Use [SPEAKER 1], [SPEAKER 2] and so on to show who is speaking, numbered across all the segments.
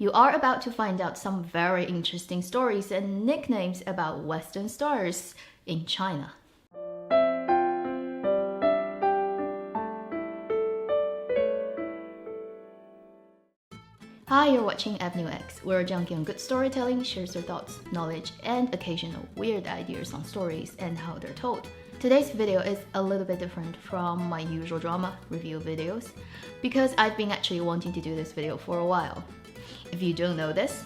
[SPEAKER 1] You are about to find out some very interesting stories and nicknames about Western stars in China. Hi, you're watching Avenue X. We're a junkie on good storytelling, shares your thoughts, knowledge, and occasional weird ideas on stories and how they're told. Today's video is a little bit different from my usual drama review videos because I've been actually wanting to do this video for a while. If you don't know this,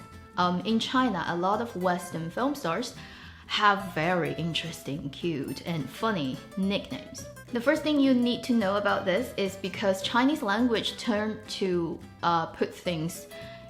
[SPEAKER 1] in China, a lot of Western film stars have very interesting, cute, and funny nicknames. The first thing you need to know about this is because Chinese language turned to put things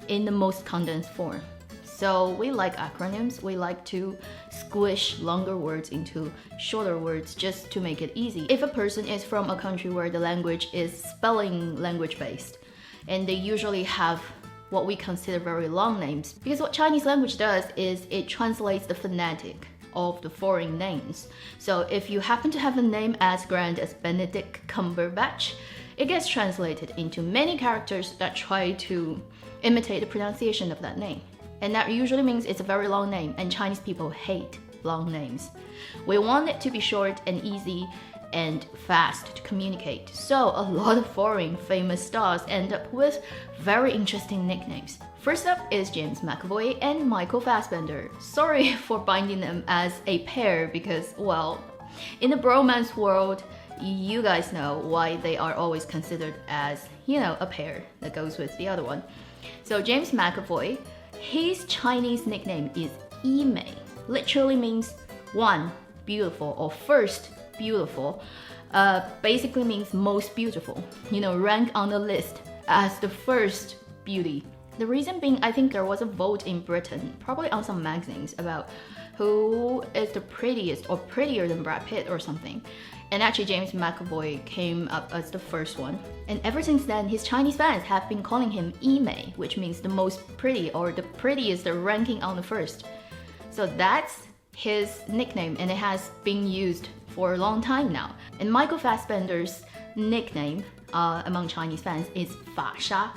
[SPEAKER 1] in the most condensed form. So we like acronyms, we like to squish longer words into shorter words just to make it easy. If a person is from a country where the language is spelling language based, and they usually have what we consider very long names, because what Chinese language does is it translates the phonetic of the foreign names. So if you happen to have a name as grand as Benedict Cumberbatch, it gets translated into many characters that try to imitate the pronunciation of that name. And that usually means it's a very long name, and Chinese people hate long names. We want it to be short and easy and fast to communicate. So a lot of foreign famous stars end up with very interesting nicknames. First up is James McAvoy and Michael Fassbender. Sorry for binding them as a pair because, well, in the bromance world, you guys know why they are always considered as, a pair that goes with the other one. So James McAvoy, his Chinese nickname is Yimei, literally means one, beautiful, or first, beautiful. Basically means most beautiful, rank on the list as the first beauty. The reason being, I think there was a vote in Britain, probably on some magazines, about who is the prettiest or prettier than Brad Pitt or something. And actually James McAvoy came up as the first one. And ever since then, his Chinese fans have been calling him Yimei, which means the most pretty or the prettiest, the ranking on the first. So that's his nickname, and it has been used for a long time now. And Michael Fassbender's nickname among Chinese fans is Fa Sha.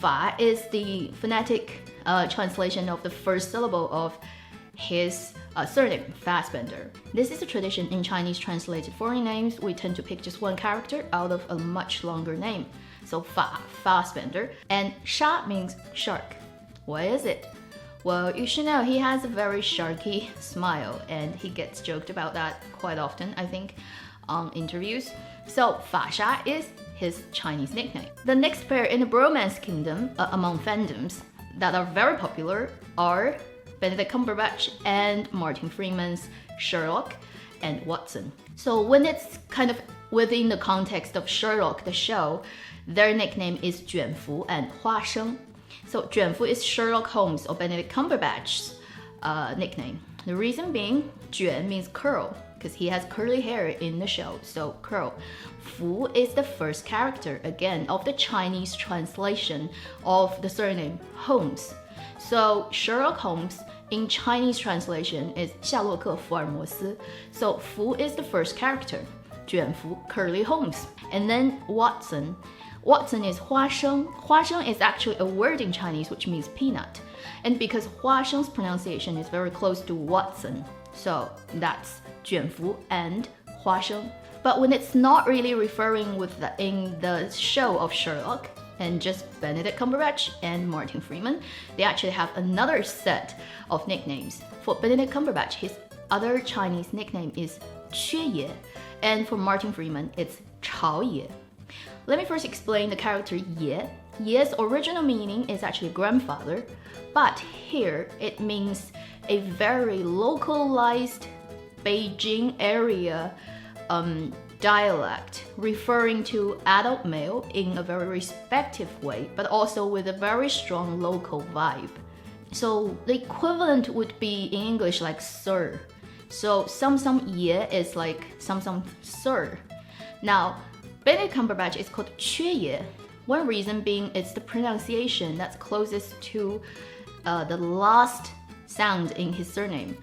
[SPEAKER 1] Fa is the phonetic translation of the first syllable of his surname, Fassbender. This is a tradition in Chinese translated foreign names. We tend to pick just one character out of a much longer name. So Fa, Fassbender. And Sha means shark. What is it? Well, you should know he has a very sharky smile, and he gets joked about that quite often, I think, on interviews. So Fa Sha is his Chinese nickname. The next pair in the bromance kingdom among fandoms that are very popular are Benedict Cumberbatch and Martin Freeman's Sherlock and Watson. So when it's kind of within the context of Sherlock, the show, their nickname is Juanfu and Huasheng. So Juanfu is Sherlock Holmes or Benedict Cumberbatch's nickname. The reason being, Juan means curl, because he has curly hair in the show, so curl. Fu is the first character, again, of the Chinese translation of the surname Holmes. So Sherlock Holmes in Chinese translation is 夏洛克福尔摩斯. So Fu is the first character, Juanfu, curly Holmes. And then Watson. Watson is 花生. 花生 is actually a word in Chinese which means peanut. And because 花生's pronunciation is very close to Watson, so that's 卷福 and 花生. But when it's not really referring in the show of Sherlock and just Benedict Cumberbatch and Martin Freeman, they actually have another set of nicknames. For Benedict Cumberbatch, his other Chinese nickname is 缺爷, and for Martin Freeman, it's 朝爷. Let me first explain the character Ye. Ye's original meaning is actually grandfather, but here it means a very localized Beijing area dialect, referring to adult male in a very respective way, but also with a very strong local vibe. So the equivalent would be in English like sir. So some ye is like some sir. Now, Benedict Cumberbatch is called 缺爷. One reason being it's the pronunciation that's closest to the last sound in his surname.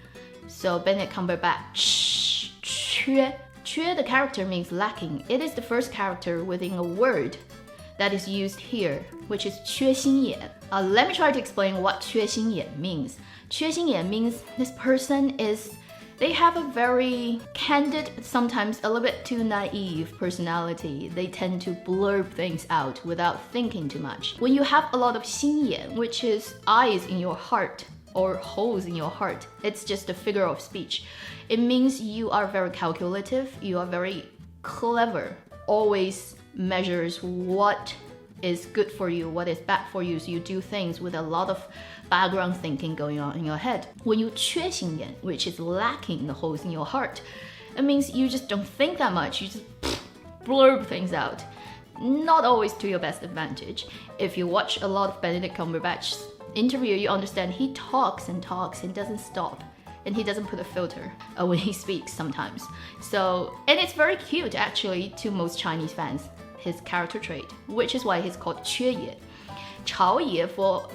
[SPEAKER 1] So Benedict Cumberbatch, 缺. 缺, the character means lacking. It is the first character within a word that is used here, which is 缺心眼. Let me try to explain what 缺心眼 means. 缺心眼 means this person they have a very candid, sometimes a little bit too naive personality. They tend to blurb things out without thinking too much. When you have a lot of 心眼, which is eyes in your heart or holes in your heart, it's just a figure of speech. It means you are very calculative, you are very clever, always measures what is good for you, what is bad for you, so you do things with a lot of background thinking going on in your head. When you 缺心眼, which is lacking the holes in your heart, it means you just don't think that much, you just blurb things out. Not always to your best advantage. If you watch a lot of Benedict Cumberbatch's interview, you understand he talks and talks and doesn't stop. And he doesn't put a filter when he speaks sometimes. So, and it's very cute actually to most Chinese fans, his character trait, which is why he's called 缺爷. 潮爷 for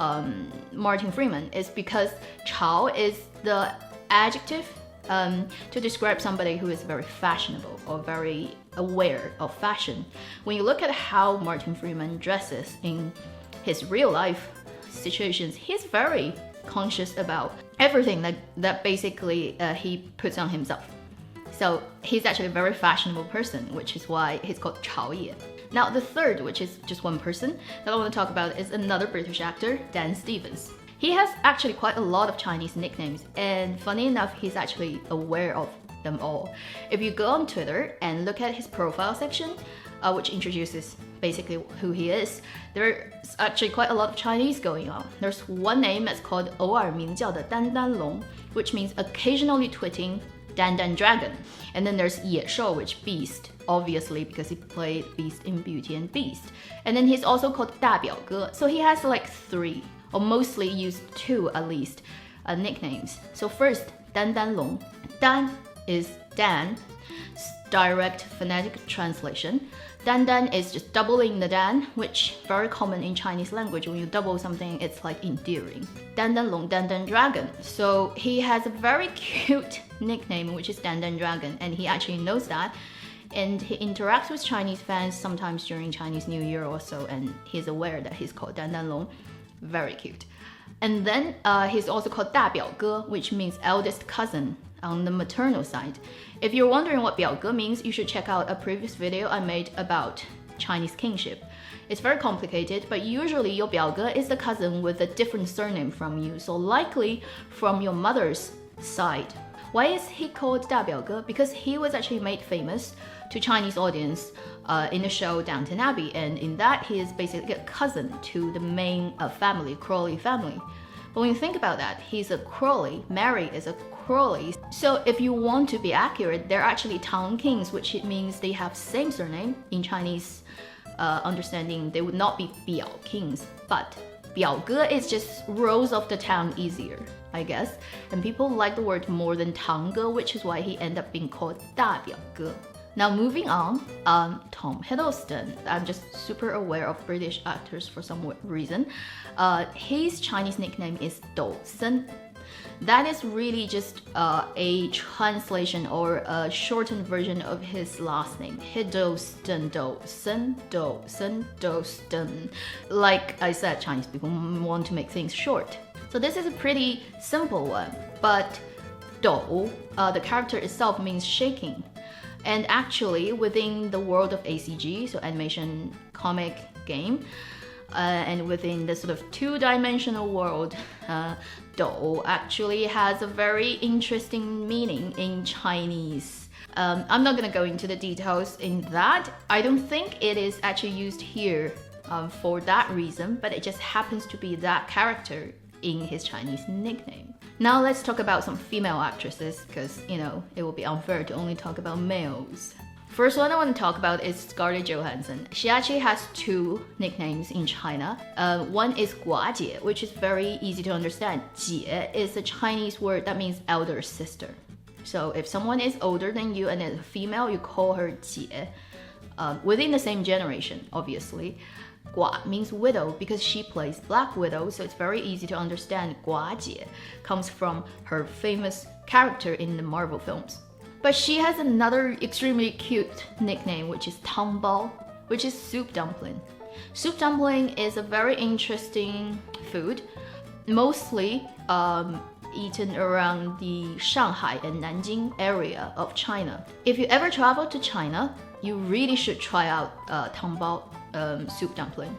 [SPEAKER 1] Martin Freeman is because 潮 is the adjective to describe somebody who is very fashionable or very aware of fashion. When you look at how Martin Freeman dresses in his real life situations, he's very conscious about everything that basically he puts on himself. So he's actually a very fashionable person, which is why he's called 潮爷. Now the third, which is just one person that I want to talk about, is another British actor, Dan Stevens. He has actually quite a lot of Chinese nicknames, and funny enough, he's actually aware of them all. If you go on Twitter and look at his profile section, which introduces basically who he is, there's actually quite a lot of Chinese going on. There's one name that's called 偶尔鸣叫的丹丹龙, which means occasionally twitting Dan Dan Dragon. And then there's 野兽, which beast, obviously because he played Beast in Beauty and Beast. And then he's also called 大表哥. So he has like 3, or mostly used 2 at least, nicknames. So first, Dan Dan Long. Dan is Dan, direct phonetic translation. Dan Dan is just doubling the Dan, which very common in Chinese language. When you double something, it's like endearing. Dan Dan Long, Dan Dan Dragon. So he has a very cute nickname, which is Dan Dan Dragon, and he actually knows that. And he interacts with Chinese fans sometimes during Chinese New Year or so, and he's aware that he's called Dan Dan Long. Very cute. And then he's also called 大表哥, which means eldest cousin on the maternal side. If you're wondering what 表哥 means, you should check out a previous video I made about Chinese kingship. It's very complicated, but usually your 表哥 is the cousin with a different surname from you, so likely from your mother's side. Why is he called 大表哥? Because he was actually made famous to Chinese audience in the show Downton Abbey, and in that he is basically a cousin to the main family, Crawley family. But when you think about that, he's a Crawley, Mary is a Crawley. So if you want to be accurate, they're actually town kings, which it means they have same surname. In Chinese understanding, they would not be 表 kings, but 表哥 is just rose of the town easier, I guess. And people like the word more than 堂哥, which is why he ended up being called 大表哥. Now moving on, Tome Hiddleston. I'm just super aware of British actors for some reason. His Chinese nickname is 斗森. That is really just a translation or a shortened version of his last name, Hiddleston, 斗森, 斗森, 斗森. Like I said, Chinese people want to make things short. So this is a pretty simple one, but 斗, the character itself means shaking. And actually, within the world of ACG, so animation, comic, game, and within the sort of two-dimensional world, 斗 actually has a very interesting meaning in Chinese. I'm not going to go into the details in that. I don't think it is actually used here for that reason, but it just happens to be that character in his Chinese nickname. Now let's talk about some female actresses, because, you know, it would be unfair to only talk about males. First one I want to talk about is Scarlett Johansson. She actually has 2 nicknames in China. One is 寡姐, which is very easy to understand. 姐 is a Chinese word that means elder sister. So if someone is older than you and is a female, you call her 姐. Within the same generation, obviously. 寡 means widow because she plays Black Widow, so it's very easy to understand. 寡姐 comes from her famous character in the Marvel films. But she has another extremely cute nickname, which is 汤包, which is soup dumpling. Soup dumpling is a very interesting food, mostly eaten around the Shanghai and Nanjing area of China. If you ever travel to China, you really should try out Tongbao soup dumpling.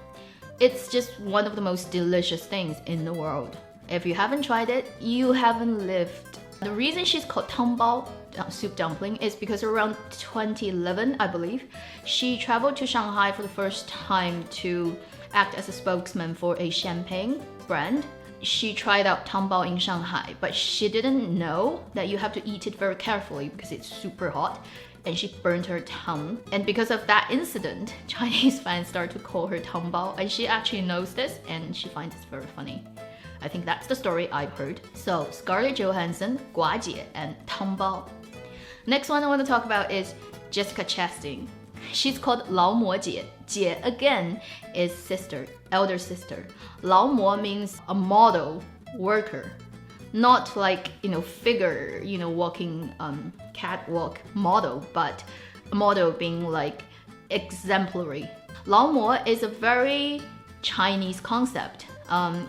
[SPEAKER 1] It's just one of the most delicious things in the world. If you haven't tried it, you haven't lived. The reason she's called Tongbao soup dumpling is because around 2011, I believe, she traveled to Shanghai for the first time to act as a spokesman for a champagne brand. She tried out Tongbao in Shanghai, but she didn't know that you have to eat it very carefully because it's super hot, and she burned her tongue. And because of that incident, Chinese fans started to call her Tongbao, and she actually knows this and she finds it very funny. I think that's the story I've heard. So Scarlett Johansson, 寡姐, and Tongbao. Next one I want to talk about is Jessica Chastain. She's called 劳模姐. 姐 again is sister, elder sister. 劳模 means a model worker, not like, figure, walking catwalk model, but a model being like exemplary. 劳模 is a very Chinese concept.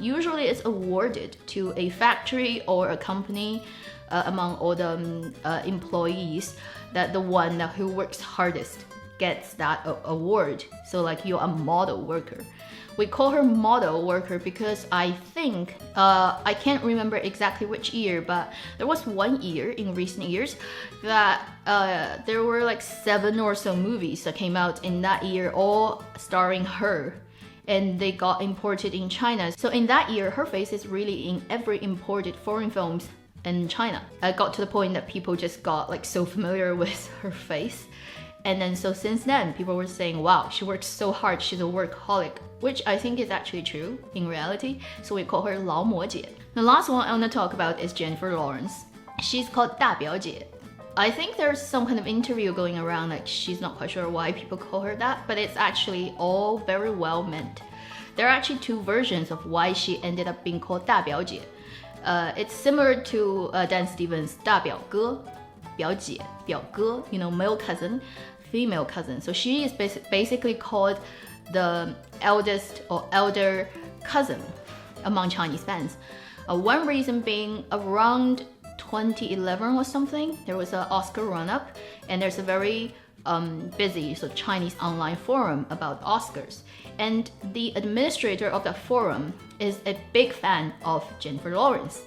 [SPEAKER 1] Usually it's awarded to a factory or a company among all the employees, that the one who works hardest gets that award. So like you're a model worker. We call her model worker because I think, I can't remember exactly which year, but there was one year in recent years that there were like 7 or so movies that came out in that year, all starring her. And they got imported in China. So in that year, her face is really in every imported foreign films in China. I got to the point that people just got like so familiar with her face. And then so since then, people were saying, wow, she works so hard, she's a workaholic, which I think is actually true in reality. So we call her 劳模姐. The last one I want to talk about is Jennifer Lawrence. She's called 大表姐. I think there's some kind of interview going around, like she's not quite sure why people call her that, but it's actually all very well meant. There are actually 2 versions of why she ended up being called 大表姐. It's similar to Dan Stevens' 大表哥, 表姐, 表哥, male cousin, female cousin. So she is basically called the eldest or elder cousin among Chinese fans. One reason being around 2011 or something, there was an Oscar run-up, and there's a very busy Chinese online forum about Oscars. And the administrator of that forum is a big fan of Jennifer Lawrence.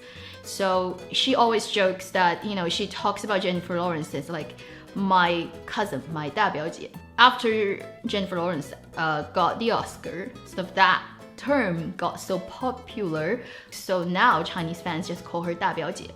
[SPEAKER 1] So she always jokes that, she talks about Jennifer Lawrence as like my cousin, my 大表姐. After Jennifer Lawrence got the Oscar, so that term got so popular, so now Chinese fans just call her 大表姐.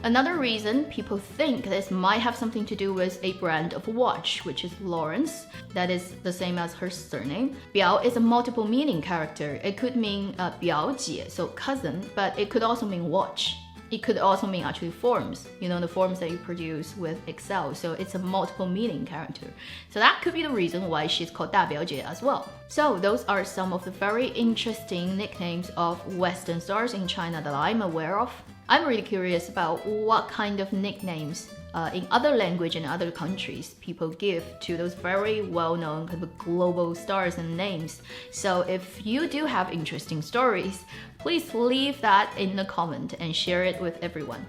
[SPEAKER 1] Another reason people think this might have something to do with a brand of watch, which is Lawrence. That is the same as her surname. 表 is a multiple meaning character. It could mean 表姐, so cousin, but it could also mean watch. It could also mean actually forms, the forms that you produce with Excel. So it's a multiple meaning character. So that could be the reason why she's called 大表姐 as well. So those are some of the very interesting nicknames of Western stars in China that I'm aware of. I'm really curious about what kind of nicknames in other language and other countries people give to those very well-known kind of global stars and names. So if you do have interesting stories, please leave that in the comment and share it with everyone.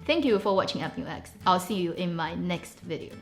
[SPEAKER 1] Thank you for watching FNUX. I'll see you in my next video.